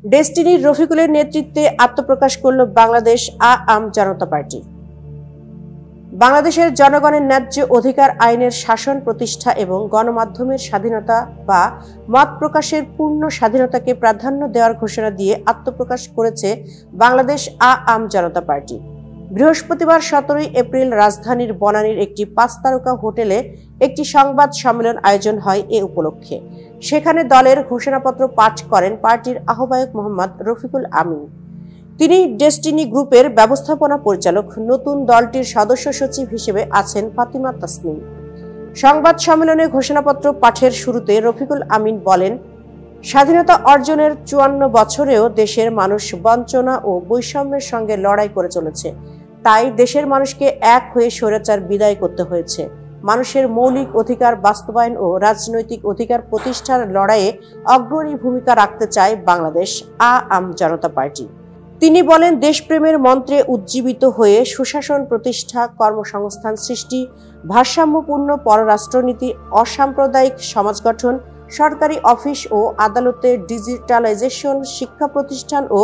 ডেস্টিনির রফিকুলের নেতৃত্বে আত্মপ্রকাশ করল বাংলাদেশ আওয়ামী জনতা পার্টি। বাংলাদেশের জনগণের ন্যায্য অধিকার, আইনের শাসন প্রতিষ্ঠা এবং গণমাধ্যমের স্বাধীনতা বা মত প্রকাশের পূর্ণ স্বাধীনতাকে প্রাধান্য দেওয়ার ঘোষণা দিয়ে আত্মপ্রকাশ করেছে বাংলাদেশ আওয়ামী জনতা পার্টি। বৃহস্পতিবার 17 এপ্রিল রাজধানীর বনানীর একটি 5 তারকা হোটেলে একটি সংবাদ সম্মেলন আয়োজন হয় এ উপলক্ষে। সেখানে দলের ঘোষণাপত্র পাঠ করেন পার্টির আহ্বায়ক মোহাম্মদ রফিকুল আমিন। তিনি ডেস্টিনি গ্রুপের ব্যবস্থাপনা পরিচালক। নতুন দলটির সদস্য সচিব হিসেবে আছেন ফাতিমা তাসনিম। সংবাদ সম্মেলনে ঘোষণাপত্র পাঠের শুরুতে রফিকুল আমিন বলেন, স্বাধীনতা অর্জনের 54 বছরেও দেশের মানুষ বঞ্চনা ও বৈষম্যের সঙ্গে লড়াই করে চলেছে। তাই দেশের মানুষকে এক হয়ে স্বৈরাচার বিদায় করতে হয়েছে। মানুষের মৌলিক অধিকার বাস্তবায়ন ও রাজনৈতিক অধিকার প্রতিষ্ঠার লড়াইয়ে অগ্রণী ভূমিকা রাখতে চায় বাংলাদেশ আওয়ামী জনতা পার্টি। তিনি বলেন, দেশপ্রেমের মন্ত্রে উজ্জীবিত হয়ে সুশাসন প্রতিষ্ঠা, কর্মসংস্থান সৃষ্টি, ভারসাম্যপূর্ণ পররাষ্ট্রনীতি, অসাম্প্রদায়িক সমাজ গঠন, সরকারি অফিস ও আদালতের ডিজিটালাইজেশন, শিক্ষা প্রতিষ্ঠান ও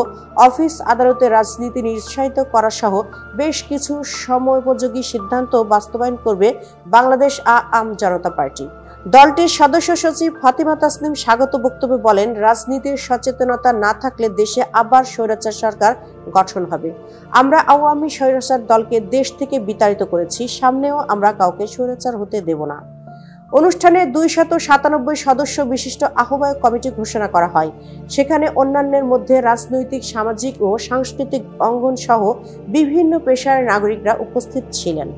অফিস আদালতের রাজনীতি নিরুৎসাহিত করা সহ বেশ কিছু সময়োপযোগী সিদ্ধান্ত বাস্তবায়ন করবে বাংলাদেশ আওয়ামী জনতা পার্টি। দলটির সদস্য সচিব ফাতিমা তাসনিম স্বাগত বক্তব্যে বলেন, রাজনীতির সচেতনতা না থাকলে দেশে আবার স্বৈরাচার সরকার গঠন হবে। আমরা আওয়ামী স্বৈরাচার দলকে দেশ থেকে বিতাড়িত করেছি, সামনেও আমরা কাউকে স্বৈরাচার হতে দেব না। অনুষ্ঠানে 297 সদস্য বিশিষ্ট আহ্বায়ক কমিটি ঘোষণা করা হয়। সেখানে অন্যান্যের মধ্যে রাজনৈতিক, সামাজিক ও সাংস্কৃতিক অঙ্গন সহ বিভিন্ন পেশার নাগরিকরা উপস্থিত ছিলেন।